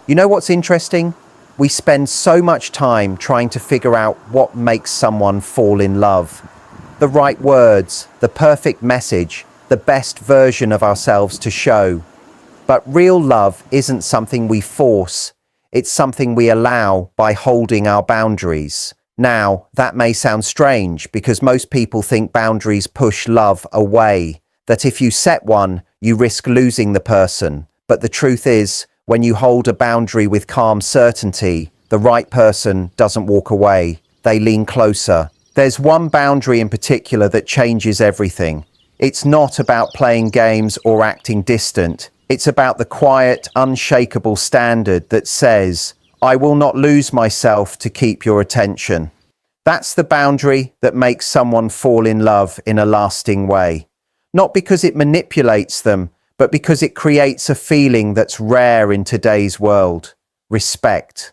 You know what's interesting? We spend so much time trying to figure out what makes someone fall in love. The right words, the perfect message, the best version of ourselves to show. But real love isn't something we force. It's something we allow by holding our boundaries. Now, that may sound strange because most people think boundaries push love away, that if you set one, you risk losing the person. But the truth is, when you hold a boundary with calm certainty, the right person doesn't walk away. They lean closer. There's one boundary in particular that changes everything. It's not about playing games or acting distant. It's about the quiet, unshakable standard that says, I will not lose myself to keep your attention. That's the boundary that makes someone fall in love in a lasting way. Not because it manipulates them, but because it creates a feeling that's rare in today's world. Respect.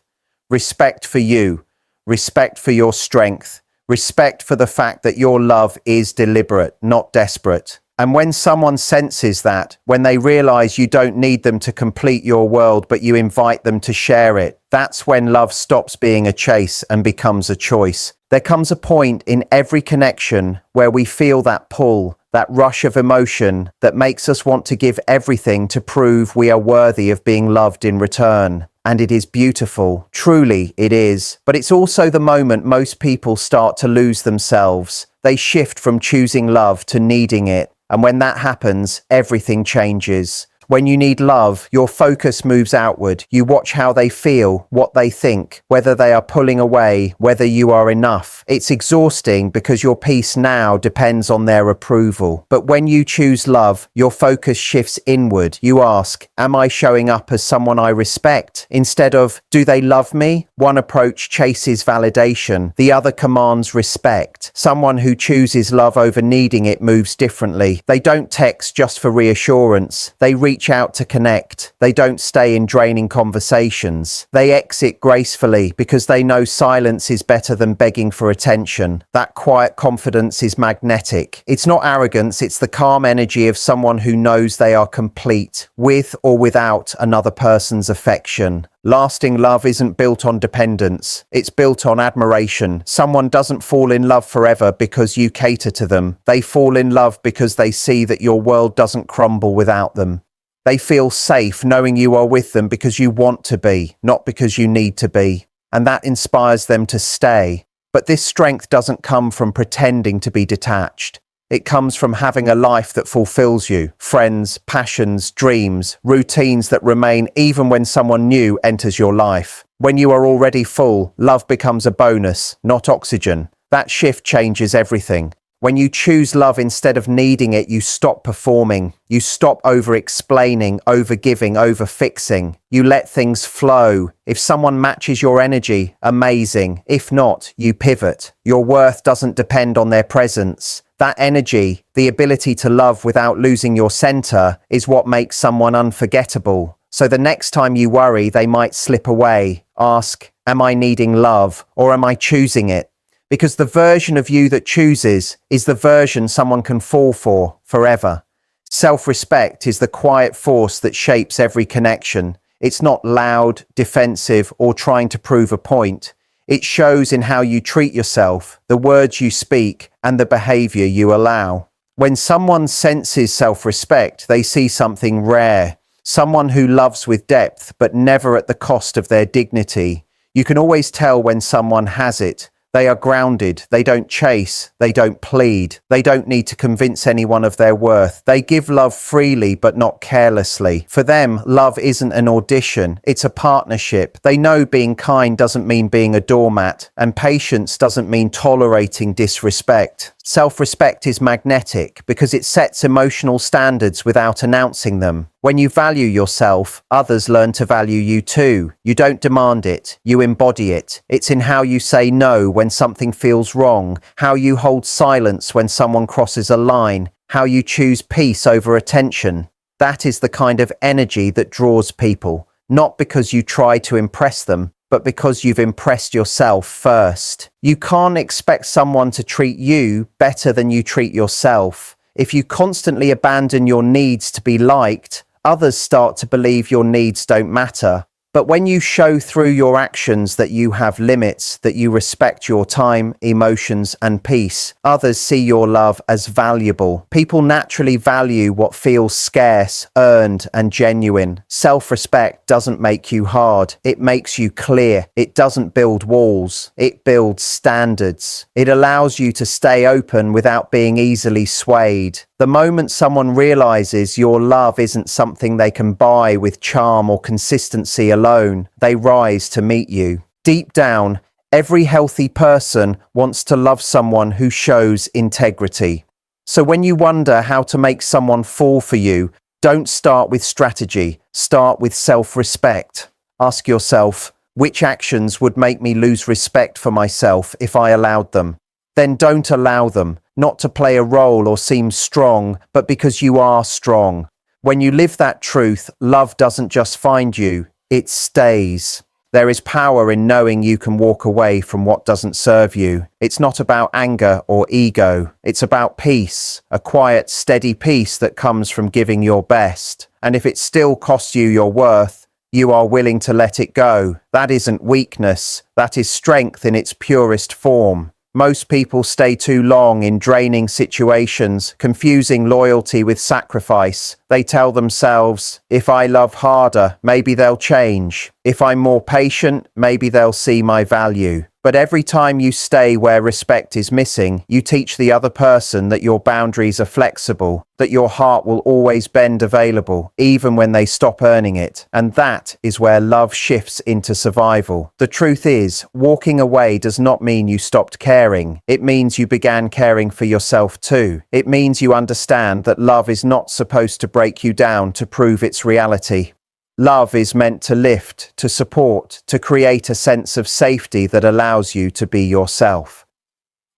Respect for you. Respect for your strength. Respect for the fact that your love is deliberate, not desperate. And when someone senses that, when they realize you don't need them to complete your world, but you invite them to share it, that's when love stops being a chase and becomes a choice. There comes a point in every connection where we feel that pull, that rush of emotion that makes us want to give everything to prove we are worthy of being loved in return. And it is beautiful, truly it is. But it's also the moment most people start to lose themselves. They shift from choosing love to needing it. And when that happens, everything changes. When you need love, your focus moves outward. You watch how they feel, what they think, whether they are pulling away, whether you are enough. It's exhausting because your peace now depends on their approval. But when you choose love, your focus shifts inward. You ask, am I showing up as someone I respect? Instead of, do they love me? One approach chases validation. The other commands respect. Someone who chooses love over needing it moves differently. They don't text just for reassurance. They reach out to connect. They don't stay in draining conversations. They exit gracefully because they know silence is better than begging for attention. That quiet confidence is magnetic. It's not arrogance, it's the calm energy of someone who knows they are complete, with or without another person's affection. Lasting love isn't built on dependence. It's built on admiration. Someone doesn't fall in love forever because you cater to them. They fall in love because they see that your world doesn't crumble without them. They feel safe knowing you are with them because you want to be, not because you need to be. And that inspires them to stay. But this strength doesn't come from pretending to be detached. It comes from having a life that fulfills you. Friends, passions, dreams, routines that remain even when someone new enters your life. When you are already full, love becomes a bonus, not oxygen. That shift changes everything. When you choose love instead of needing it, you stop performing. You stop over-explaining, over-giving, over-fixing. You let things flow. If someone matches your energy, amazing. If not, you pivot. Your worth doesn't depend on their presence. That energy, the ability to love without losing your center, is what makes someone unforgettable. So the next time you worry, they might slip away. Ask, am I needing love or am I choosing it? Because the version of you that chooses is the version someone can fall for forever. Self-respect is the quiet force that shapes every connection. It's not loud, defensive, or trying to prove a point. It shows in how you treat yourself, the words you speak, and the behavior you allow. When someone senses self-respect, they see something rare. Someone who loves with depth, but never at the cost of their dignity. You can always tell when someone has it. They are grounded, they don't chase, they don't plead, they don't need to convince anyone of their worth. They give love freely but not carelessly. For them, love isn't an audition, it's a partnership. They know being kind doesn't mean being a doormat, and patience doesn't mean tolerating disrespect. Self-respect is magnetic because it sets emotional standards without announcing them. When you value yourself, others learn to value you too. You don't demand it, you embody it. It's in how you say no when something feels wrong, how you hold silence when someone crosses a line, how you choose peace over attention. That is the kind of energy that draws people, not because you try to impress them, but because you've impressed yourself first. You can't expect someone to treat you better than you treat yourself. If you constantly abandon your needs to be liked, others start to believe your needs don't matter. But when you show through your actions that you have limits, that you respect your time, emotions, and peace, others see your love as valuable. People naturally value what feels scarce, earned, and genuine. Self-respect doesn't make you hard. It makes you clear. It doesn't build walls. It builds standards. It allows you to stay open without being easily swayed. The moment someone realizes your love isn't something they can buy with charm or consistency alone, they rise to meet you. Deep down, every healthy person wants to love someone who shows integrity. So when you wonder how to make someone fall for you, don't start with strategy, start with self-respect. Ask yourself, which actions would make me lose respect for myself if I allowed them? Then don't allow them, not to play a role or seem strong, but because you are strong. When you live that truth, love doesn't just find you, it stays. There is power in knowing you can walk away from what doesn't serve you. It's not about anger or ego. It's about peace, a quiet, steady peace that comes from giving your best. And if it still costs you your worth, you are willing to let it go. That isn't weakness. That is strength in its purest form. Most people stay too long in draining situations, confusing loyalty with sacrifice. They tell themselves, if I love harder, maybe they'll change. If I'm more patient, maybe they'll see my value. But every time you stay where respect is missing, you teach the other person that your boundaries are flexible, that your heart will always bend available, even when they stop earning it. And that is where love shifts into survival. The truth is, walking away does not mean you stopped caring. It means you began caring for yourself too. It means you understand that love is not supposed to break you down to prove its reality. Love is meant to lift, to support, to create a sense of safety that allows you to be yourself.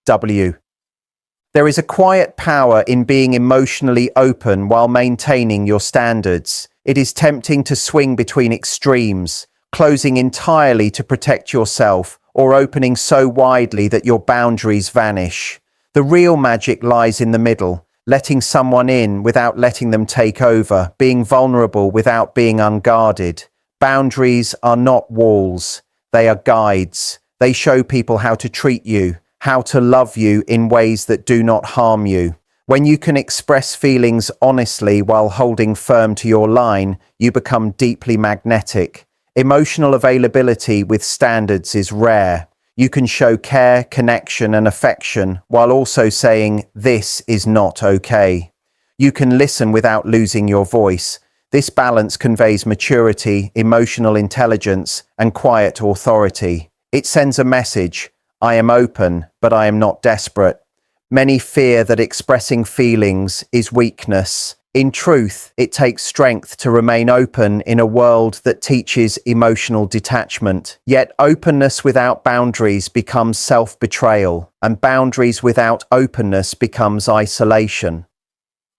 W. There is a quiet power in being emotionally open while maintaining your standards. It is tempting to swing between extremes, closing entirely to protect yourself, or opening so widely that your boundaries vanish. The real magic lies in the middle. Letting someone in without letting them take over, being vulnerable without being unguarded. Boundaries are not walls, they are guides. They show people how to treat you, how to love you in ways that do not harm you. When you can express feelings honestly while holding firm to your line, you become deeply magnetic. Emotional availability with standards is rare. You can show care, connection, and affection while also saying, this is not okay. You can listen without losing your voice. This balance conveys maturity, emotional intelligence, and quiet authority. It sends a message, I am open, but I am not desperate. Many fear that expressing feelings is weakness. In truth, it takes strength to remain open in a world that teaches emotional detachment. Yet openness without boundaries becomes self-betrayal, and boundaries without openness becomes isolation.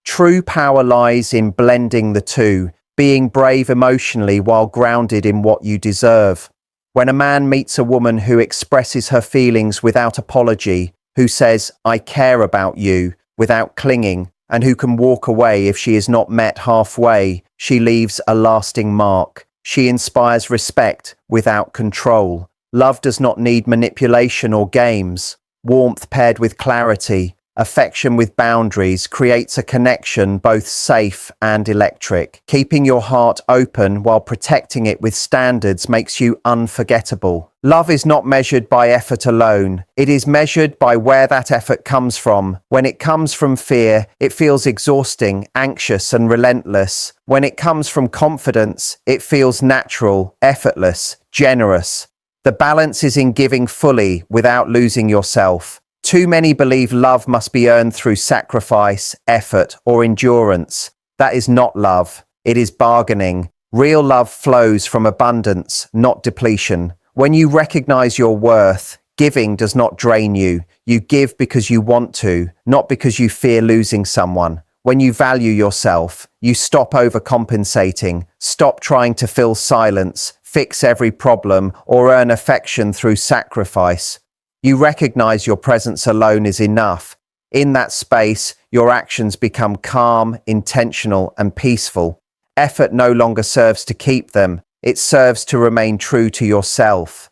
True power lies in blending the two, being brave emotionally while grounded in what you deserve. When a man meets a woman who expresses her feelings without apology, who says, I care about you, without clinging, and who can walk away if she is not met halfway, she leaves a lasting mark. She inspires respect without control. Love does not need manipulation or games. Warmth paired with clarity, affection with boundaries creates a connection both safe and electric. Keeping your heart open while protecting it with standards makes you unforgettable. Love is not measured by effort alone. It is measured by where that effort comes from. When it comes from fear, it feels exhausting, anxious, and relentless. When it comes from confidence, it feels natural, effortless, generous. The balance is in giving fully without losing yourself. Too many believe love must be earned through sacrifice, effort, or endurance. That is not love. It is bargaining. Real love flows from abundance, not depletion. When you recognize your worth, giving does not drain you. You give because you want to, not because you fear losing someone. When you value yourself, you stop overcompensating, stop trying to fill silence, fix every problem, or earn affection through sacrifice. You recognize your presence alone is enough. In that space, your actions become calm, intentional, and peaceful. Effort no longer serves to keep them. It serves to remain true to yourself.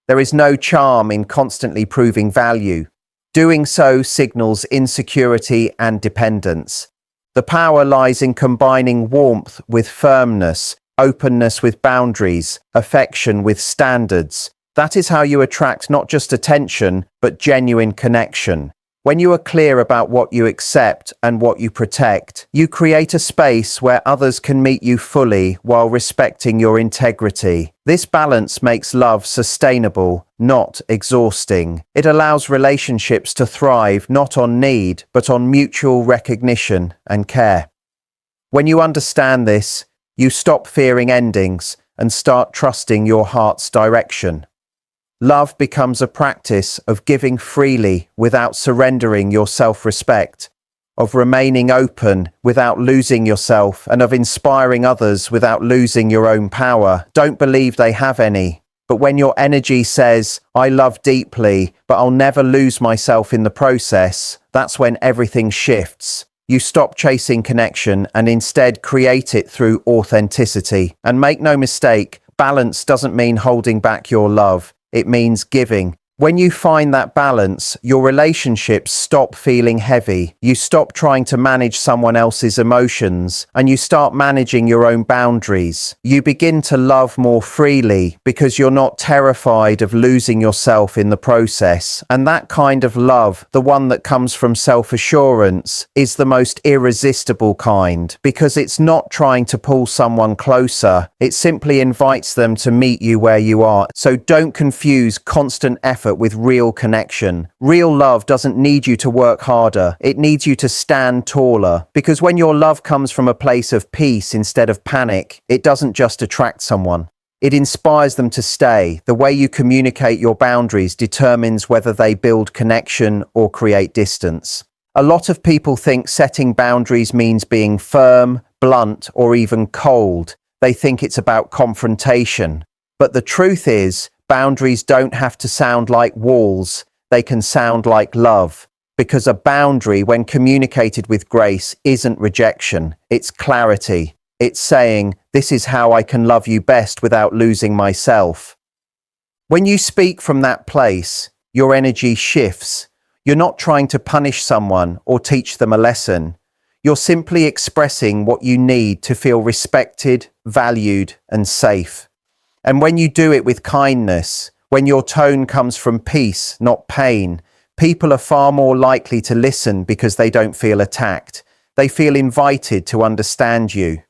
There is no charm in constantly proving value. Doing so signals insecurity and dependence. The power lies in combining warmth with firmness, openness with boundaries, affection with standards. That is how you attract not just attention, but genuine connection. When you are clear about what you accept and what you protect, you create a space where others can meet you fully while respecting your integrity. This balance makes love sustainable, not exhausting. It allows relationships to thrive not on need, but on mutual recognition and care. When you understand this, you stop fearing endings and start trusting your heart's direction. Love becomes a practice of giving freely without surrendering your self-respect, of remaining open without losing yourself, and of inspiring others without losing your own power. Don't believe they have any. But when your energy says, I love deeply, but I'll never lose myself in the process, that's when everything shifts. You stop chasing connection and instead create it through authenticity. And make no mistake, balance doesn't mean holding back your love. It means giving. When you find that balance, your relationships stop feeling heavy. You stop trying to manage someone else's emotions, and you start managing your own boundaries. You begin to love more freely because you're not terrified of losing yourself in the process. And that kind of love, the one that comes from self-assurance, is the most irresistible kind, because it's not trying to pull someone closer. It simply invites them to meet you where you are. So don't confuse constant effort with real connection. Real love doesn't need you to work harder. It needs you to stand taller. Because when your love comes from a place of peace instead of panic, it doesn't just attract someone. It inspires them to stay. The way you communicate your boundaries determines whether they build connection or create distance. A lot of people think setting boundaries means being firm, blunt, or even cold. They think it's about confrontation. But the truth is, boundaries don't have to sound like walls. They can sound like love. Because a boundary, when communicated with grace, isn't rejection. It's clarity. It's saying, this is how I can love you best without losing myself. When you speak from that place, your energy shifts. You're not trying to punish someone or teach them a lesson. You're simply expressing what you need to feel respected, valued, and safe. And when you do it with kindness, when your tone comes from peace, not pain, people are far more likely to listen because they don't feel attacked. They feel invited to understand you.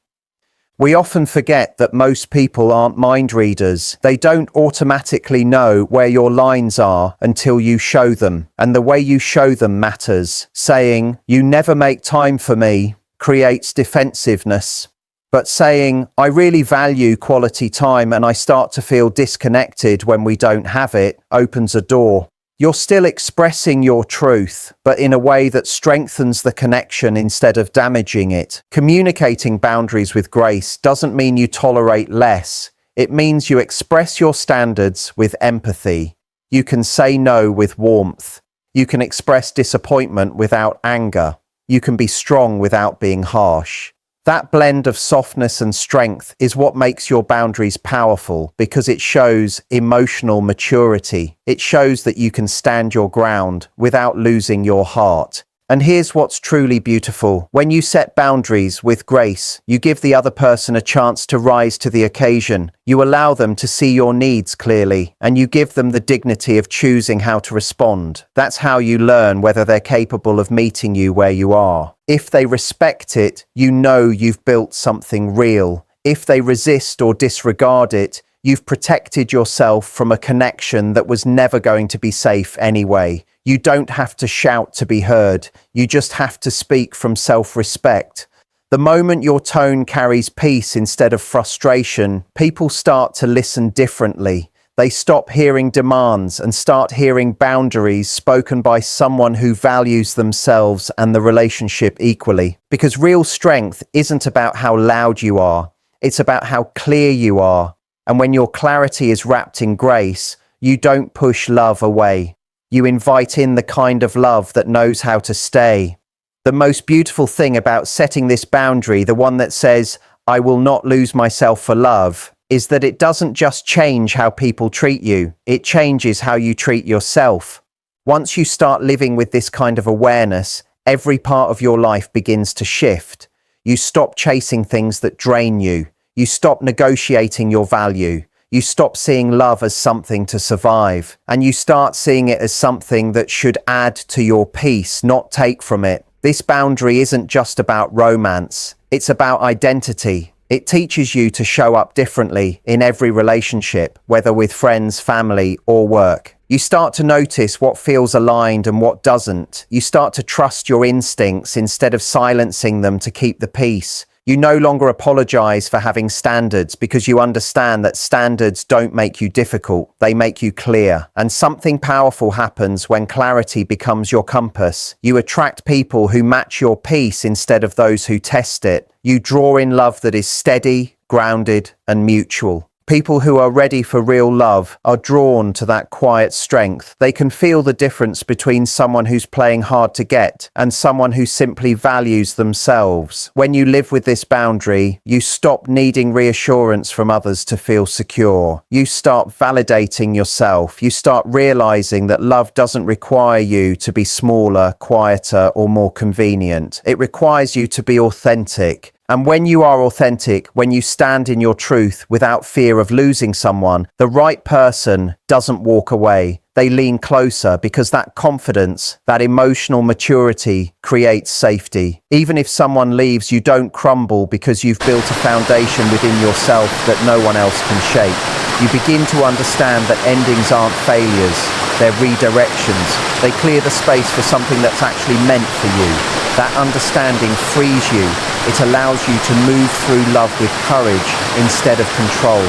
We often forget that most people aren't mind readers. They don't automatically know where your lines are until you show them. And the way you show them matters. Saying, you never make time for me, creates defensiveness. But saying, I really value quality time and I start to feel disconnected when we don't have it, opens a door. You're still expressing your truth, but in a way that strengthens the connection instead of damaging it. Communicating boundaries with grace doesn't mean you tolerate less. It means you express your standards with empathy. You can say no with warmth. You can express disappointment without anger. You can be strong without being harsh. That blend of softness and strength is what makes your boundaries powerful, because it shows emotional maturity. It shows that you can stand your ground without losing your heart. And here's what's truly beautiful. When you set boundaries with grace, you give the other person a chance to rise to the occasion. You allow them to see your needs clearly, and you give them the dignity of choosing how to respond. That's how you learn whether they're capable of meeting you where you are. If they respect it, you know you've built something real. If they resist or disregard it, you've protected yourself from a connection that was never going to be safe anyway. You don't have to shout to be heard. You just have to speak from self-respect. The moment your tone carries peace instead of frustration, people start to listen differently. They stop hearing demands and start hearing boundaries spoken by someone who values themselves and the relationship equally. Because real strength isn't about how loud you are. It's about how clear you are. And when your clarity is wrapped in grace, you don't push love away. You invite in the kind of love that knows how to stay. The most beautiful thing about setting this boundary, the one that says, I will not lose myself for love, is that it doesn't just change how people treat you, it changes how you treat yourself. Once you start living with this kind of awareness, every part of your life begins to shift. You stop chasing things that drain you. You stop negotiating your value. You stop seeing love as something to survive, and you start seeing it as something that should add to your peace, not take from it. This boundary isn't just about romance, it's about identity. It teaches you to show up differently in every relationship, whether with friends, family, or work. You start to notice what feels aligned and what doesn't. You start to trust your instincts instead of silencing them to keep the peace. You no longer apologize for having standards because you understand that standards don't make you difficult, they make you clear. And something powerful happens when clarity becomes your compass. You attract people who match your peace instead of those who test it. You draw in love that is steady, grounded, and mutual. People who are ready for real love are drawn to that quiet strength. They can feel the difference between someone who's playing hard to get and someone who simply values themselves. When you live with this boundary, you stop needing reassurance from others to feel secure. You start validating yourself. You start realizing that love doesn't require you to be smaller, quieter, or more convenient. It requires you to be authentic. And when you are authentic, when you stand in your truth without fear of losing someone, the right person doesn't walk away. They lean closer because that confidence, that emotional maturity creates safety. Even if someone leaves, you don't crumble because you've built a foundation within yourself that no one else can shake. You begin to understand that endings aren't failures, they're redirections. They clear the space for something that's actually meant for you. That understanding frees you. It allows you to move through love with courage instead of control.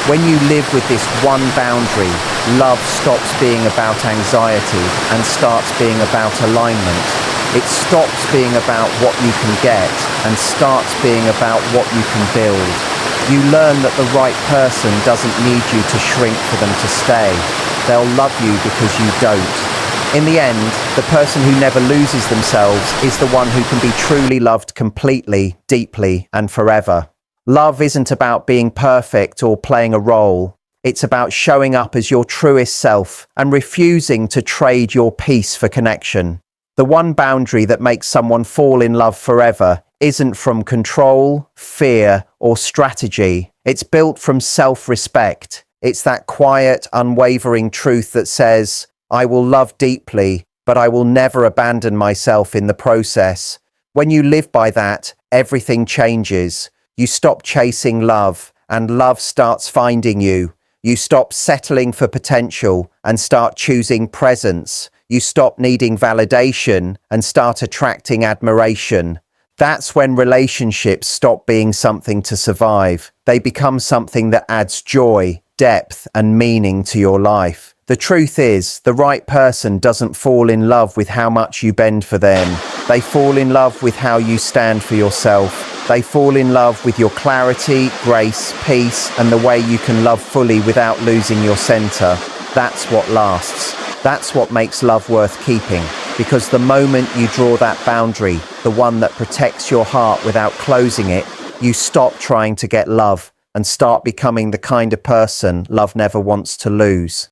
When you live with this one boundary, love stops being about anxiety and starts being about alignment. It stops being about what you can get and starts being about what you can build. You learn that the right person doesn't need you to shrink for them to stay. They'll love you because you don't. In the end, the person who never loses themselves is the one who can be truly loved completely, deeply, and forever. Love isn't about being perfect or playing a role. It's about showing up as your truest self and refusing to trade your peace for connection. The one boundary that makes someone fall in love forever isn't from control, fear, or strategy. It's built from self-respect. It's that quiet, unwavering truth that says, I will love deeply, but I will never abandon myself in the process. When you live by that, everything changes. You stop chasing love, and love starts finding you. You stop settling for potential and start choosing presence. You stop needing validation and start attracting admiration. That's when relationships stop being something to survive. They become something that adds joy, depth, and meaning to your life. The truth is, the right person doesn't fall in love with how much you bend for them. They fall in love with how you stand for yourself. They fall in love with your clarity, grace, peace, and the way you can love fully without losing your center. That's what lasts. That's what makes love worth keeping. Because the moment you draw that boundary, the one that protects your heart without closing it, you stop trying to get love and start becoming the kind of person love never wants to lose.